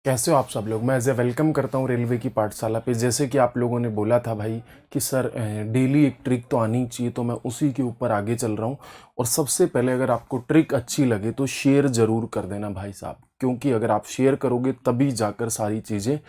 कैसे हो आप सब लोग। मैं एज ए वेलकम करता हूँ रेलवे की पाठशाला पे। जैसे कि आप लोगों ने बोला था भाई कि सर डेली एक ट्रिक तो आनी चाहिए, तो मैं उसी के ऊपर आगे चल रहा हूँ। और सबसे पहले अगर आपको ट्रिक अच्छी लगे तो शेयर ज़रूर कर देना भाई साहब, क्योंकि अगर आप शेयर करोगे तभी जाकर सारी चीज़ें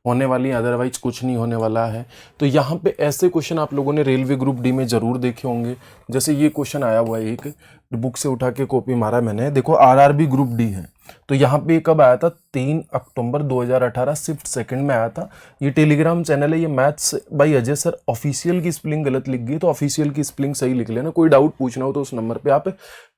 होने वाली, अदरवाइज कुछ नहीं होने वाला है। तो यहाँ पे ऐसे क्वेश्चन आप लोगों ने रेलवे ग्रुप डी में ज़रूर देखे होंगे। जैसे ये क्वेश्चन आया हुआ है, एक बुक से उठा के कॉपी मारा मैंने, देखो आरआरबी ग्रुप डी है। तो यहाँ पे कब आया था? 3 अक्टूबर 2018 शिफ्ट सेकंड में आया था। ये टेलीग्राम चैनल है, ये maths by Ajay sir. Official की स्पेलिंग गलत लिख गई तो ऑफिशियल की स्पेलिंग सही लिख लेना। कोई डाउट पूछना हो तो उस नंबर पे आप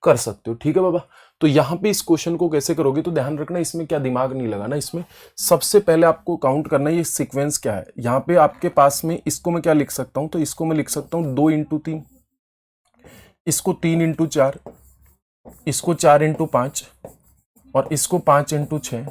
कर सकते हो, ठीक है बाबा। तो यहाँ पे इस क्वेश्चन को कैसे करोगे तो ध्यान रखना, इसमें क्या दिमाग नहीं लगाना। इसमें सबसे पहले आपको काउंट करना है ये सीक्वेंस क्या है। यहाँ पे आपके पास में इसको मैं क्या लिख सकता हूँ, तो इसको मैं लिख सकता हूँ 2 इंटू 3, इसको 3 इंटू 4, इसको 4 इंटू 5, और इसको 5 इंटू 6,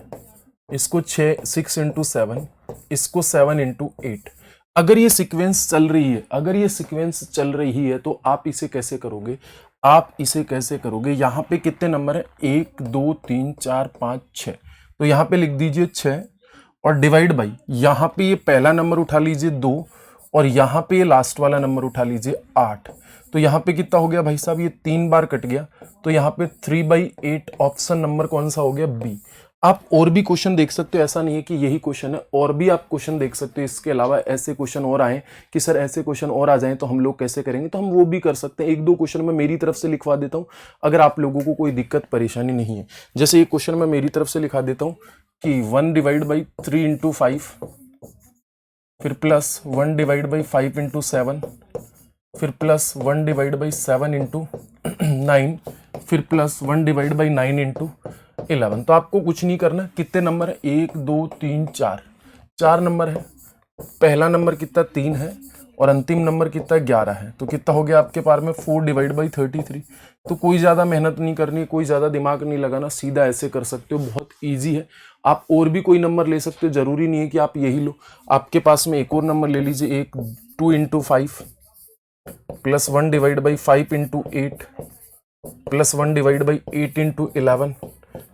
इसको 6 इंटू 7, इसको 7 इंटू 8। अगर ये सीक्वेंस चल रही है, अगर ये सीक्वेंस चल रही है तो आप इसे कैसे करोगे? आप इसे कैसे करोगे? यहाँ पे कितने नंबर है? 1 2 3 4 5 6। तो यहाँ पे लिख दीजिए 6 और डिवाइड बाई, यहाँ पे ये पहला नंबर उठा लीजिए 2 और यहाँ पे ये लास्ट वाला नंबर उठा लीजिए 8। तो यहाँ पे कितना हो गया भाई साहब? ये 3 बार कट गया, तो यहाँ पे 3/8 ऑप्शन नंबर कौन सा हो गया? बी। आप और भी क्वेश्चन देख सकते हो, ऐसा नहीं है कि यही क्वेश्चन है, और भी आप क्वेश्चन देख सकते हो। इसके अलावा ऐसे क्वेश्चन और आए कि सर ऐसे क्वेश्चन और आ जाएं तो हम लोग कैसे करेंगे, तो हम वो भी कर सकते हैं। 1-2 क्वेश्चन मैं मेरी तरफ से लिखवा देता हूं, अगर आप लोगों को कोई दिक्कत परेशानी नहीं है। जैसे ये क्वेश्चन मैं मेरी तरफ से लिखा देता हूं कि 1 डिवाइड बाई 3 इंटू 5, फिर प्लस 1 डिवाइड बाई 5 इंटू 7, फिर प्लस 1 डिवाइड बाई 7 इंटू 9, फिर प्लस 1 डिवाइड बाई 9 इंटू 11। तो आपको कुछ नहीं करना। कितने नंबर है? 1 2 3 4, 4 नंबर है। पहला नंबर कितना? 3 है, और अंतिम नंबर कितना? 11 है। तो कितना हो गया आपके पास में? 4 डिवाइड बाई 33। तो कोई ज़्यादा मेहनत नहीं करनी, कोई ज़्यादा दिमाग नहीं लगाना, सीधा ऐसे कर सकते हो, बहुत ईजी है। आप और भी कोई नंबर ले सकते हो, जरूरी नहीं है कि आप यही लो। आपके पास में एक और नंबर ले लीजिए, 2 into 5 plus 1 divide by 5 into 8 plus 1 divide by 8 into 11,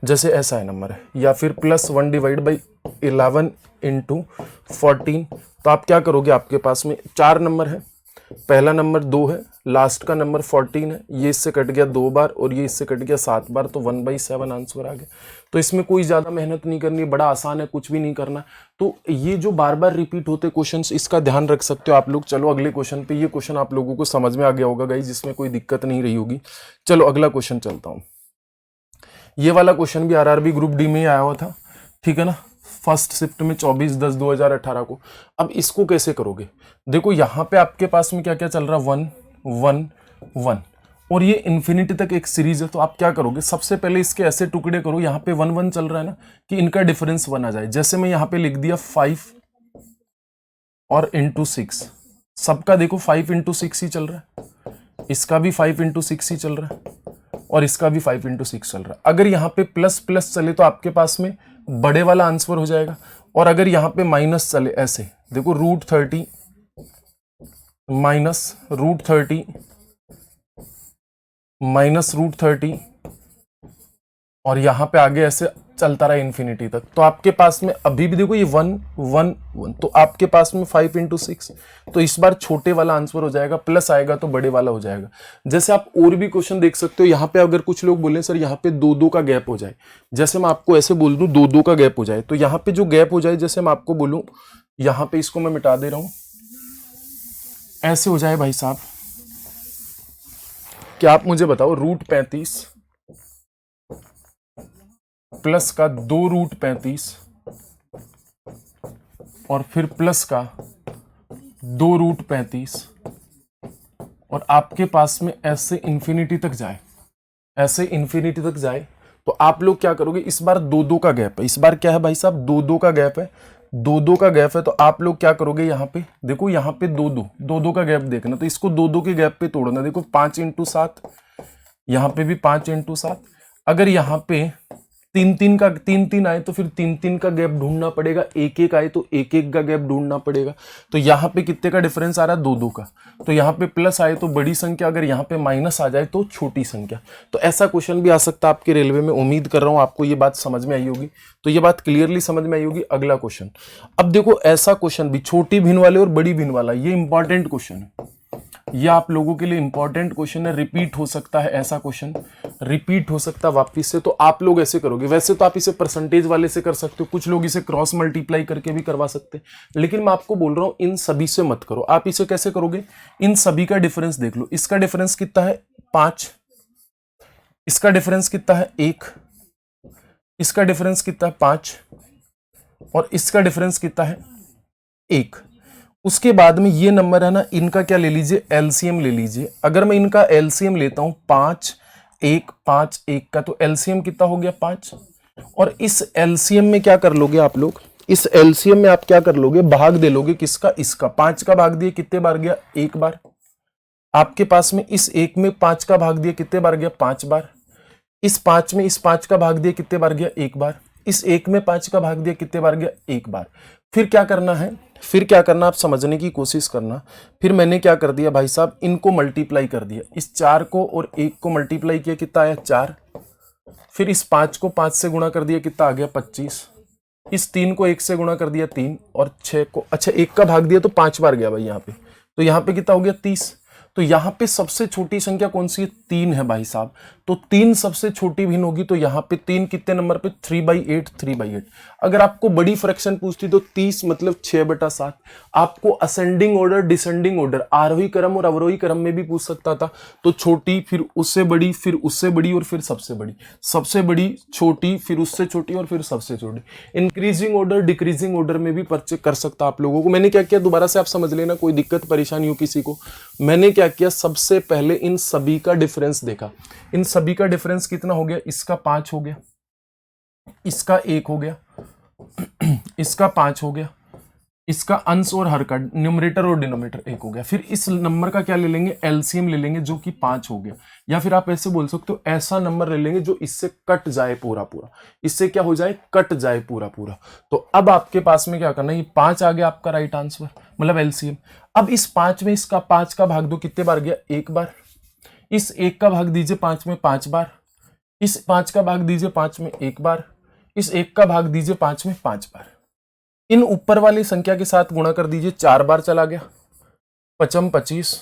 जैसे ऐसा है नंबर है। या फिर प्लस 1 डिवाइड बाई 11 इंटू 14। तो आप क्या करोगे? आपके पास में 4 नंबर है, पहला नंबर 2 है, लास्ट का नंबर 14 है। ये इससे कट गया 2 बार और ये इससे कट गया 7 बार, तो 1/7 आंसर आ गया। तो इसमें कोई ज़्यादा मेहनत नहीं करनी, बड़ा आसान है, कुछ भी नहीं करना। तो ये जो बार बार रिपीट होते क्वेश्चंस, इसका ध्यान रख सकते हो आप लोग। चलो अगले क्वेश्चन पे। ये क्वेश्चन आप लोगों को समझ में आ गया होगा गाइस, जिसमें कोई दिक्कत नहीं रही होगी। चलो अगला क्वेश्चन चलता हूँ। ये वाला क्वेश्चन भी आरआरबी ग्रुप डी में ही आया हुआ था, ठीक है ना, फर्स्ट शिफ्ट में 24/10/2018 को। अब इसको कैसे करोगे? देखो यहाँ पे आपके पास में क्या क्या चल रहा है? 1 1 1, और ये इन्फिनिटी तक एक सीरीज है। तो आप क्या करोगे? सबसे पहले इसके ऐसे टुकड़े करो, यहाँ पे 1 1 चल रहा है ना, कि इनका डिफरेंस 1 आ जाए। जैसे मैं यहाँ पे लिख दिया 5 और इंटू 6, सबका देखो 5 इंटू 6 ही चल रहा है, इसका भी 5 इंटू 6 ही चल रहा है, और इसका भी 5 इंटू 6 चल रहा है। अगर यहाँ पे प्लस प्लस चले तो आपके पास में बड़े वाला आंसर हो जाएगा, और अगर यहाँ पे माइनस चले, ऐसे देखो √30 माइनस √30 माइनस √30, और यहाँ पे आगे ऐसे चलता रहा इन्फिनिटी तक। तो आपके पास में अभी भी देखो ये 1 1 1, तो आपके पास में 5 इंटू 6, तो इस बार छोटे वाला आंसर हो जाएगा, प्लस आएगा तो बड़े वाला हो जाएगा। जैसे आप और भी क्वेश्चन देख सकते हो। यहाँ पे अगर कुछ लोग बोले सर यहाँ पे 2 2 का गैप हो जाए, जैसे मैं आपको ऐसे बोल दूं 2 2 का गैप हो जाए, तो यहाँ पे जो गैप हो जाए, जैसे मैं आपको बोलूं, यहाँ पे इसको मैं मिटा दे रहा हूं, ऐसे हो जाए भाई साहब। क्या आप मुझे बताओ, √35 प्लस का 2√35 और फिर प्लस का 2√35, और आपके पास में ऐसे इन्फिनिटी तक जाए, ऐसे इन्फिनिटी तक जाए, तो आप लोग क्या करोगे? इस बार 2 2 का गैप है, इस बार क्या है भाई साहब? 2 2 का गैप है, 2 2 का गैप है। तो आप लोग क्या करोगे? यहाँ पे देखो, यहाँ पे 2 2 का गैप देखना, तो इसको 2 2 के गैप पे तोड़ना। देखो 5 इंटू 7, यहाँ पे भी 5 इंटू 7, अगर यहाँ पे तीन तीन आए तो फिर तीन तीन का गैप ढूंढना पड़ेगा, एक एक आए तो एक एक का गैप ढूंढना पड़ेगा। तो यहाँ पे कितने का डिफरेंस आ रहा है, दो दो का। तो यहाँ पे प्लस आए तो बड़ी संख्या, अगर यहाँ पे माइनस आ जाए तो छोटी संख्या। तो ऐसा क्वेश्चन भी आ सकता है आपके रेलवे में। उम्मीद कर रहा हूँ आपको ये बात समझ में आई होगी। तो ये बात क्लियरली समझ में आई होगी। अगला क्वेश्चन, अब देखो ऐसा क्वेश्चन भी छोटी भिन्न वाले और बड़ी भिन्न वाला, ये इंपॉर्टेंट क्वेश्चन है, ये आप लोगों के लिए इंपॉर्टेंट क्वेश्चन है। रिपीट हो सकता है, ऐसा क्वेश्चन रिपीट हो सकता है वापिस से। तो आप लोग ऐसे करोगे, वैसे तो आप इसे परसेंटेज वाले से कर सकते हो, कुछ लोग इसे क्रॉस मल्टीप्लाई करके भी करवा सकते हैं, लेकिन मैं आपको बोल रहा हूं इन सभी से मत करो। आप इसे कैसे करोगे, इन सभी का डिफरेंस देख लो। इसका डिफरेंस कितना है, 5। इसका डिफरेंस कितना है, 1। इसका डिफरेंस कितना है, 5। और इसका डिफरेंस कितना है, 1। उसके बाद में ये नंबर है ना, इनका क्या ले लीजिए, एलसीएम ले लीजिए। अगर मैं इनका एलसीएम लेता हूं 5 1 5 1 का, तो एलसीएम कितना हो गया, 5। और इस एलसीएम में क्या कर लोगे आप लोग, इस एलसीएम में आप क्या कर लोगे, भाग दे लोगे किसका, इसका। 5 का भाग दिए कितने बार गया, 1 बार। आपके पास में इस 1 में 5 का भाग दिए कितने बार गया, 5 बार। इस 5 में इस 5 का भाग दिए कितने बार गया, 1 बार। इस 1 में 5 का भाग दिया कितने बार गया, 1 बार। फिर क्या करना है, फिर क्या करना, आप समझने की कोशिश करना। फिर मैंने क्या कर दिया भाई साहब, इनको मल्टीप्लाई कर दिया। इस 4 को और 1 को मल्टीप्लाई किया, कितना आया, 4। फिर इस 5 को 5 से गुणा कर दिया, कितना आ गया, 25। इस 3 को 1 से गुणा कर दिया, 3। और 6 को, अच्छा 1 का भाग दिया तो 5 बार गया भाई यहाँ पे। तो यहाँ पे कितना हो गया, 30। तो यहाँ पे सबसे छोटी संख्या कौन सी है, 3 है भाई साहब। तो 3 सबसे छोटी भिन्न होगी। तो यहाँ पे 3 कितने नंबर पे, 3/8, 3/8। अगर आपको बड़ी फ्रैक्शन पूछती तो 30 मतलब 6/7। आपको असेंडिंग ऑर्डर, डिसेंडिंग ऑर्डर, आरोही क्रम और अवरोही क्रम में भी पूछ सकता था। तो छोटी, फिर उससे बड़ी, फिर उससे बड़ी, और फिर सबसे बड़ी। सबसे बड़ी, छोटी, फिर उससे छोटी, और फिर सबसे छोटी। इंक्रीजिंग ऑर्डर, डिक्रीजिंग ऑर्डर में भी पर्चे कर सकता आप लोगों को। मैंने क्या किया, दोबारा से आप समझ लेना, कोई दिक्कत परेशानी हो किसी को। मैंने क्या किया, सबसे पहले इन सभी का डिफरेंस देखा। इन सभी का डिफरेंस कितना हो गया, इसका 5 हो गया, इसका 1 हो गया, इसका 5 हो गया, इसका अंश और हर का, न्यूमरेटर और डिनोमिनेटर 1 हो गया। फिर इस नंबर का क्या ले लेंगे, एलसीएम ले लेंगे, जो कि 5 हो गया। या फिर आप ऐसे बोल सकते हो, ऐसा नंबर ले लेंगे जो इससे कट जाए पूरा पूरा, इससे क्या हो जाए, कट जाए पूरा पूरा। तो अब आपके पास में क्या करना है, ये 5 आ गया आपका राइट आंसर, मतलब एलसीएम। अब इस 5 में इसका 5 का भाग दो, कितने बार गया, 1 बार। इस 1 का भाग दीजिए 5 में, 5 बार। इस 5 का भाग दीजिए 5 में, 1 बार। इस 1 का भाग दीजिए 5 में, 5 बार। इन ऊपर वाली संख्या के साथ गुणा कर दीजिए, 4 बार चला गया, 5 25,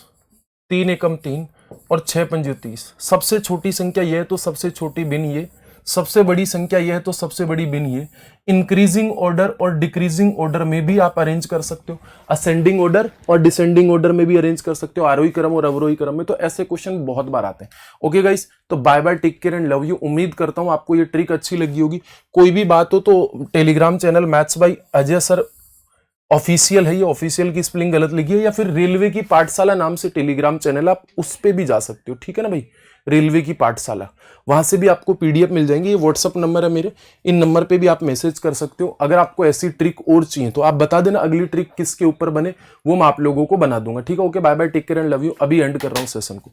3 एकम 3, और 6 पंजे 30। सबसे छोटी संख्या यह है तो सबसे छोटी भिन्न ये, सबसे बड़ी संख्या यह है तो सबसे बड़ी भिन्न ये। इंक्रीजिंग ऑर्डर और डिक्रीजिंग ऑर्डर में भी आप अरेंज कर सकते हो, असेंडिंग ऑर्डर और डिसेंडिंग ऑर्डर में भी अरेंज कर सकते हो, आरोही क्रम और अवरोही क्रम में। तो ऐसे क्वेश्चन बहुत बार आते हैं। ओके गाइस, तो bye bye, take care and love you. उम्मीद करता हूं आपको ये ट्रिक अच्छी लगी होगी। कोई भी बात हो तो Telegram channel maths by Ajay sir official है, ये ऑफिशियल की स्पेलिंग गलत लिखी है, या फिर रेलवे की पाठशाला नाम से टेलीग्राम चैनल, आप उस पे भी जा सकते हो, ठीक है ना भाई, रेलवे की पाठशाला। वहां से भी आपको पीडीएफ मिल जाएंगे। ये व्हाट्सअप नंबर है मेरे, इन नंबर पे भी आप मैसेज कर सकते हो। अगर आपको ऐसी ट्रिक और चाहिए तो आप बता देना, अगली ट्रिक किसके ऊपर बने वो मैं आप लोगों को बना दूंगा, ठीक है। Okay, bye bye, take care and love you. अभी एंड कर रहा हूँ सेशन को।